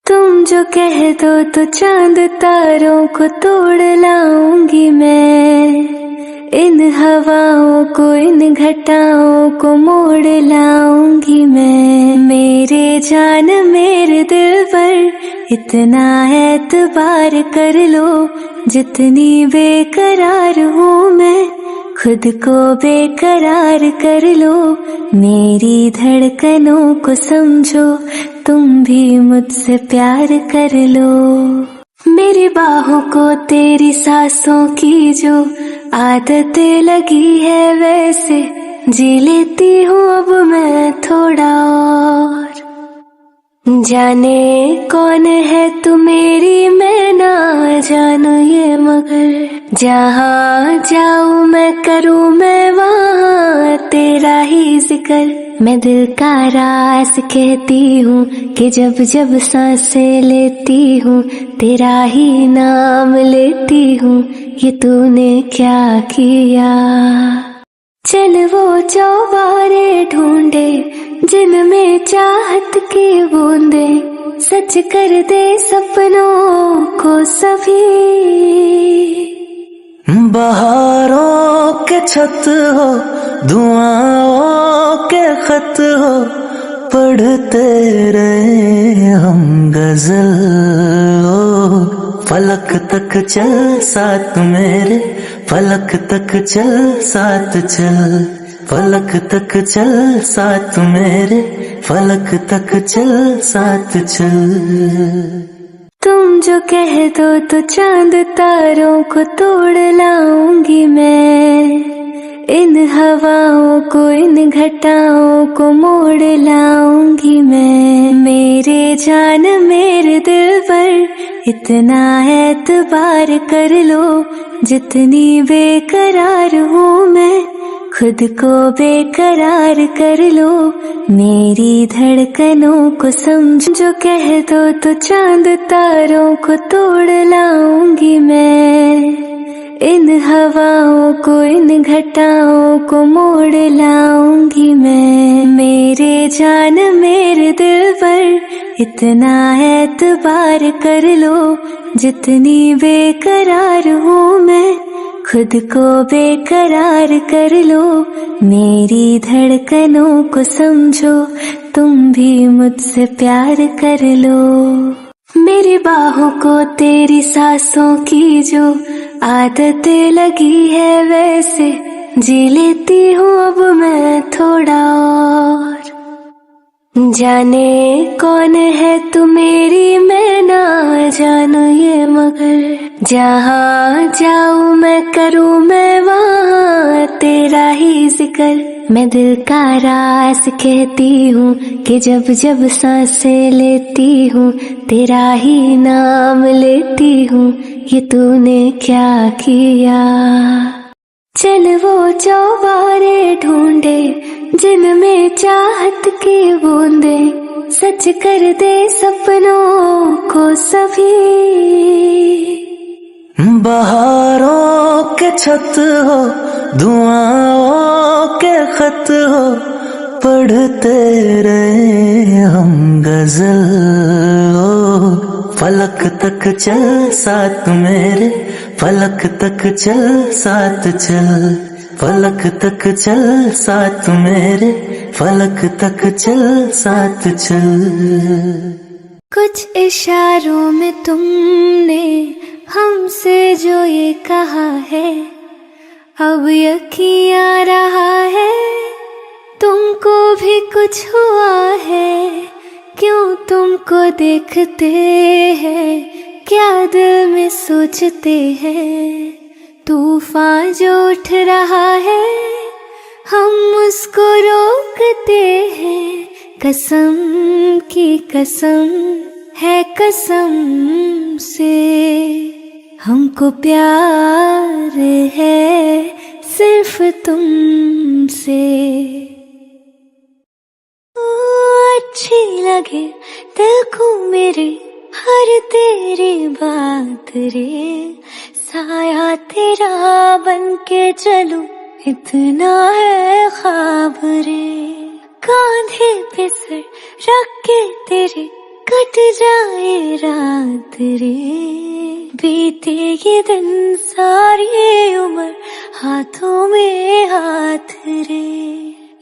तुम जो कह दो तो चांद तारों को तोड़ लाऊंगी मैं, इन हवाओं को इन घटाओं को मोड़ लाऊंगी मैं। मेरे जान मेरे दिल पर इतना एतबार कर लो, जितनी बेकरार हूँ मैं खुद को बेकरार कर लो। मेरी धड़कनों को समझो, तुम भी मुझसे प्यार कर लो। मेरी बाहों को तेरी सांसों की जो आदतें लगी है, वैसे जी लेती हूँ अब मैं थोड़ा और। जाने कौन है तू मेरी मैं ना जानू ये, मगर जहाँ जाऊँ मैं करूँ मैं वहाँ तेरा ही जिक्र। मैं दिल का राज कहती हूँ कि जब जब सांसें लेती हूँ तेरा ही नाम लेती हूँ। ये तूने क्या किया? चल वो चौबारे ढूंढे जिनमें चाहत की बूंदे, सच कर दे सपनों को सभी। बहारों के छत हो, दुआओं के खत हो, पढ़ते रहे हम गजल। फलक तक चल साथ मेरे, फलक तक चल साथ चल, फलक तक चल साथ मेरे, फलक तक चल साथ चल। तुम जो कह दो तो चांद तारों को तोड़ लाऊंगी मैं, इन हवाओं को इन घटाओं को मोड़ लाऊंगी मैं। मेरे जान मेरे दिल पर इतना एतबार कर लो, जितनी बेकरार हूँ मैं खुद को बेकरार कर लो। मेरी धड़कनों को समझ, जो कह दो तो चांद तारों को तोड़ लाऊंगी मैं, इन हवाओं को इन घटाओं को मोड़ लाऊंगी मैं। मेरे जान मेरे दिल पर इतना एतबार कर लो, जितनी बेकरार हूँ मैं खुद को बेकरार कर लो। मेरी धड़कनों को समझो, तुम भी मुझसे प्यार कर लो। मेरी बाहों को तेरी सांसों की जो आदतें लगी है, वैसे जी लेती हूँ अब मैं थोड़ा और। जाने कौन है तू मेरी मैं ना जानू ये, मगर जहाँ जाऊँ मैं करूँ मैं वहाँ तेरा ही जिक्र। मैं दिल का राज कहती हूँ कि जब जब सांसें लेती हूँ तेरा ही नाम लेती हूँ। ये तूने क्या किया? चल वो चौबारे ढूंढे जिनमें चाहत की बूंदे, सच कर दे सपनों को सभी। बहारों के छत हो, दुआओं के खत हो, पढ़ते रहे हम गजल। फलक तक चल साथ मेरे, फलक तक चल साथ चल, फलक तक चल साथ मेरे, फलक तक चल साथ चल। कुछ इशारों में तुमने हमसे जो ये कहा है, अब यकीन आ रहा है तुमको भी कुछ हुआ है। क्यों तुमको देखते हैं, क्या दिल में सोचते हैं। तूफान जो उठ रहा है हम उसको रोकते हैं। कसम की कसम है कसम से, हमको प्यार है सिर्फ तुमसे। अच्छी लगे दिल को मेरे हर तेरी बात रे, साया तेरा बन के चलूं इतना है ख्वाब रे। कांधे पे सर रख के तेरे कट जाए रात रे, बीते ये दिन सारी उम्र हाथों में हाथ रे।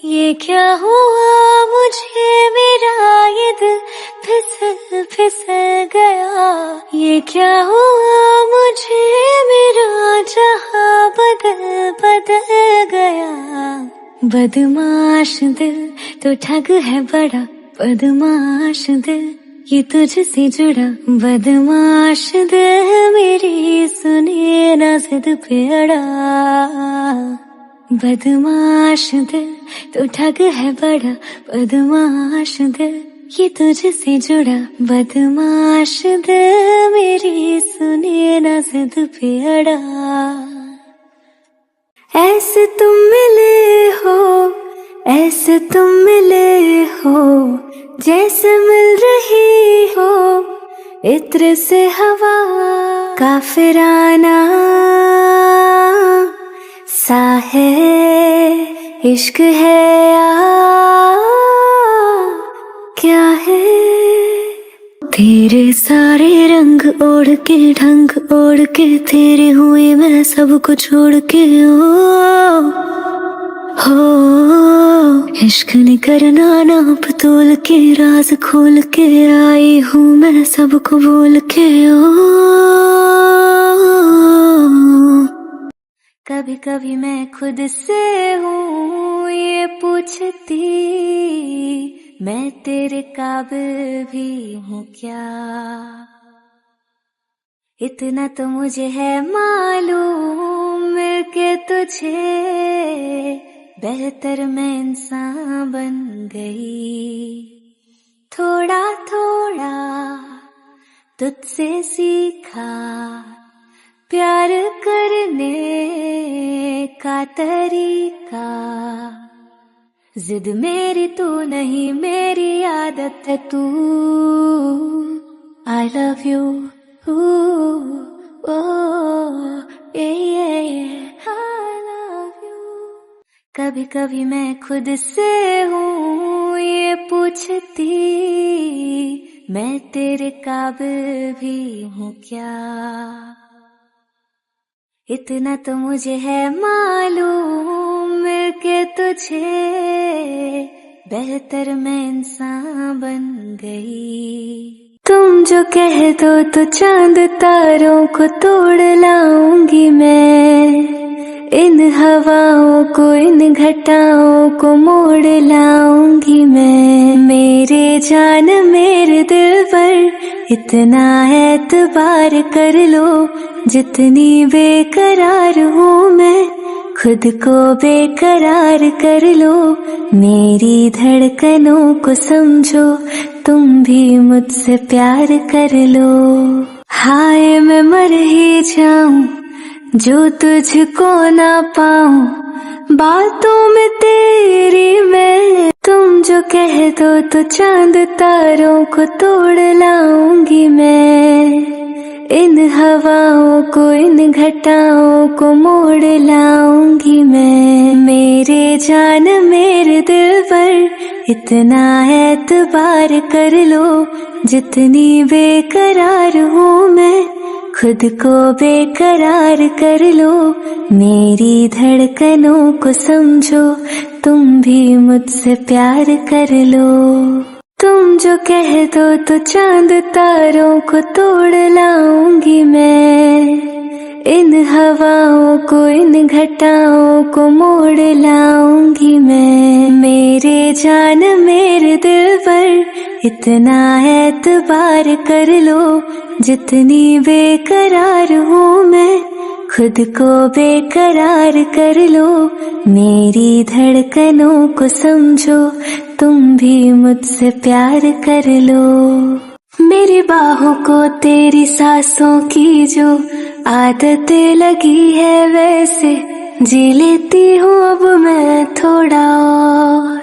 ये क्या हुआ मुझे, मेरा ये दिल फिसल फिसल गया। ये क्या हुआ मुझे, मेरा जहां बदल बदल गया। बदमाश दिल तो ठग है बड़ा, बदमाश दिल ये तुझसे जुड़ा। बदमाश दिल मेरी सुने ना जिद पे अड़ा। बदमाश दिल तो ठग है बड़ा, बदमाश दिल ये तुझसे जुड़ा। बदमाश दिल मेरी सुने ना जिद पे अड़ा। ऐसे तुम मिले हो, ऐसे तुम मिले हो, जैसे मिल रही हो इत्र से हवा। काफिराना सा है इश्क है या क्या है। तेरे सारे रंग ओढ़ के, ढंग ओढ़ के, तेरे हुए मैं सब कुछ छोड़ के। हो इश्क ने करना नाप तोल के, राज खोल के आई हूँ मैं सबको बोल के। कभी कभी मैं खुद से हूँ ये पूछती, मैं तेरे काबिल भी हूँ क्या। इतना तो मुझे है मालूम, मिलके तुझे बेहतर मैं इंसान बन गई। थोड़ा थोड़ा तुझसे सीखा प्यार करने का तरीका। जिद मेरी तू नहीं, मेरी आदत है तू। I love you, I love you। कभी कभी मैं खुद से हूँ ये पूछती, मैं तेरे काबिल भी हूँ क्या। इतना तो मुझे है मालूम, मिलके तुझे बेहतर मैं इंसान बन गई। तुम जो कह दो तो चांद तारों को तोड़ लाऊंगी मैं। इन हवाओं को, इन घटाओं को मोड़ लाऊंगी मैं। मेरे जान मेरे दिल पर इतना एतबार कर लो, जितनी बेकरार हूँ मैं खुद को बेकरार कर लो। मेरी धड़कनों को समझो, तुम भी मुझसे प्यार कर लो। हाय मैं मर ही जाऊं जो तुझको ना पाऊं बातों में तेरी मैं। तुम जो कह दो तो चांद तारों को तोड़ लाऊंगी मैं। इन हवाओं को, इन घटाओं को मोड़ लाऊंगी मैं। मेरे जान मेरे दिल पर इतना एतबार कर लो, जितनी बेकरार हूँ मैं खुद को बेकरार कर लो। मेरी धड़कनों को समझो, तुम भी मुझसे प्यार कर लो। तुम जो कह दो तो चांद तारों को तोड़ लाऊंगी मैं। इन हवाओं को, इन घटाओं को मोड़ लाऊंगी मैं। मेरे जान मेरे दिल पर इतना एतबार कर लो, जितनी बेकरार हूँ मैं खुद को बेकरार कर लो। मेरी धड़कनों को समझो, तुम भी मुझसे प्यार कर लो। मेरी बाहों को तेरी सांसों की जो आदतें लगी है, वैसे जी लेती हूँ अब मैं थोड़ा और।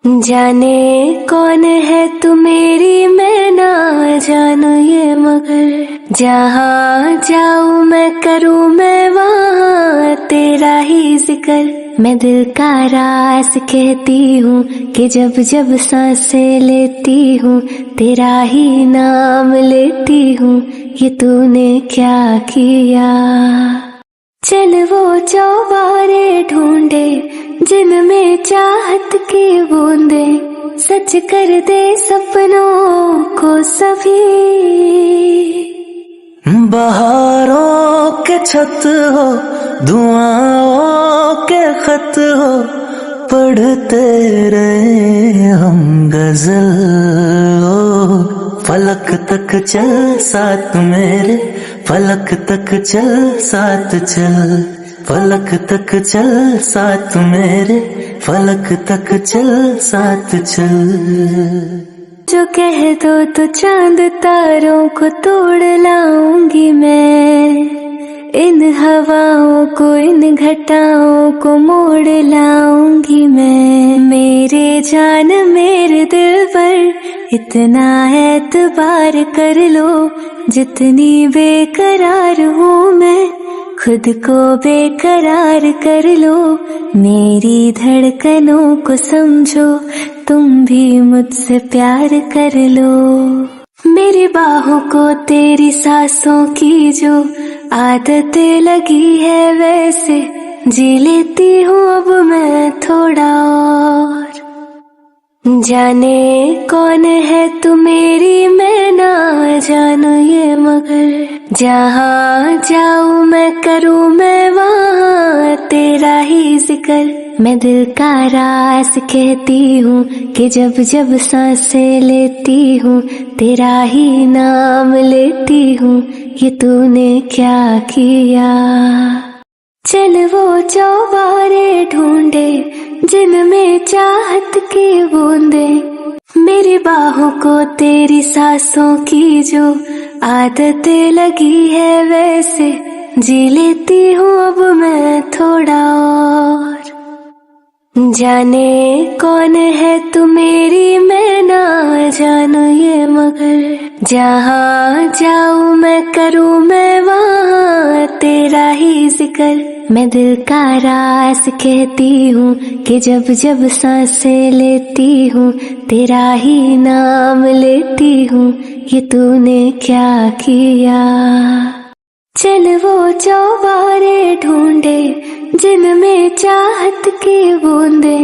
जाने कौन है तू मेरी, मैं ना जानू ये, मगर जहाँ जाऊँ मैं करूँ मैं वहाँ तेरा ही जिक्र। मैं दिल का राज कहती हूँ कि जब जब सांसें लेती हूँ तेरा ही नाम लेती हूँ, ये तूने क्या किया। चल वो चौबारे ढूंढे जिनमें चाहत की बूंदे, सच कर दे सपनों को सभी। बहारों के छत हो, दुआओं के खत हो, पढ़ते रहे हम गजल। ओ फलक तक चल साथ मेरे, फलक तक चल साथ चल, फलक तक चल साथ मेरे, फलक तक चल साथ चल। जो कह दो तो चांद तारों को तोड़ लाऊंगी मैं, इन हवाओं को इन घटाओं को मोड़ लाऊंगी मैं। मेरे जान मेरे दिल पर इतना एतबार कर लो, जितनी बेकरार हूँ मैं खुद को बेकरार कर लो। मेरी धड़कनों को समझो, तुम भी मुझसे प्यार कर लो। मेरी बाहों को तेरी सांसों की जो आदतें लगी है, वैसे जी लेती हूँ अब मैं थोड़ा और। जाने कौन है तू मेरी मैं ना जानू ये, मगर जहाँ जाऊँ मैं करूँ मैं वहाँ तेरा ही जिक्र। मैं दिल का राज कहती हूँ कि जब जब सांसें लेती हूँ तेरा ही नाम लेती हूँ, ये तूने क्या किया। चल वो चौबारे ढूंढे जिनमें चाहत की बूंदे, मेरी बाहों को तेरी सांसों की जो आदतें लगी है, वैसे जी लेती हूँ अब मैं थोड़ा और। जाने कौन है तू मेरी मैं ना जानू ये, मगर जहाँ जाऊँ मैं करूँ मैं वहाँ तेरा ही जिक्र। मैं दिल का राज कहती हूँ कि जब जब सांसें लेती हूँ तेरा ही नाम लेती हूँ, ये तूने क्या किया। चल वो चौबारे ढूंढे जिनमें चाहत की बूंदे,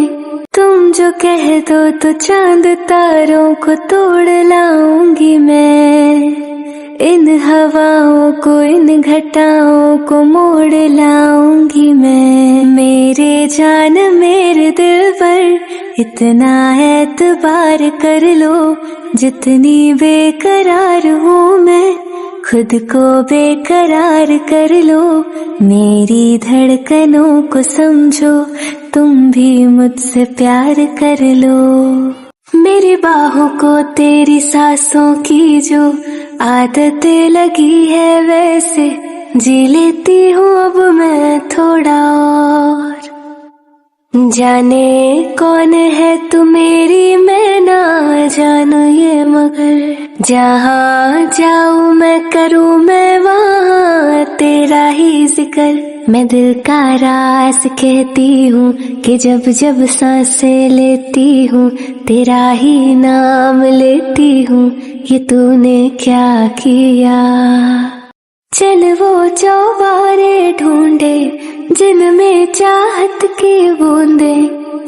तुम जो कह दो तो चांद तारों को तोड़ लाऊंगी मैं, इन हवाओं को इन घटाओं को मोड़ लाऊंगी मैं। मेरे जान मेरे दिल पर इतना एतबार कर लो, जितनी बेकरार हूँ मैं खुद को बेकरार कर लो। मेरी धड़कनों को समझो, तुम भी मुझसे प्यार कर लो। मेरी बाहों को तेरी सांसों की जो आदतें लगी है, वैसे जी लेती हूँ अब मैं थोड़ा और। जाने कौन है तू मेरी मैं ना जानू ये, मगर जहाँ जाऊँ मैं करूँ मैं वहाँ तेरा ही जिक्र। मैं दिल का राज कहती हूँ कि जब जब सांसें लेती हूँ तेरा ही नाम लेती हूँ, ये तूने क्या किया। चल वो चौबारे ढूंढे जिनमें चाहत की बूंदे,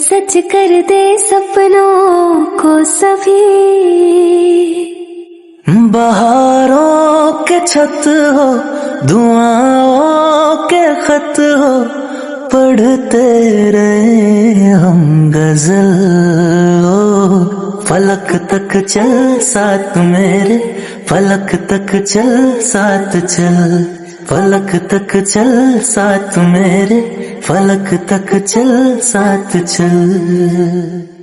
सच कर दे सपनों को सभी। बहारों के छत हो, दुआओं के खत हो, पढ़ते रहे हम गजल। ओ फलक तक चल साथ मेरे, फलक तक चल साथ चल, फलक तक चल साथ मेरे, फलक तक चल साथ चल।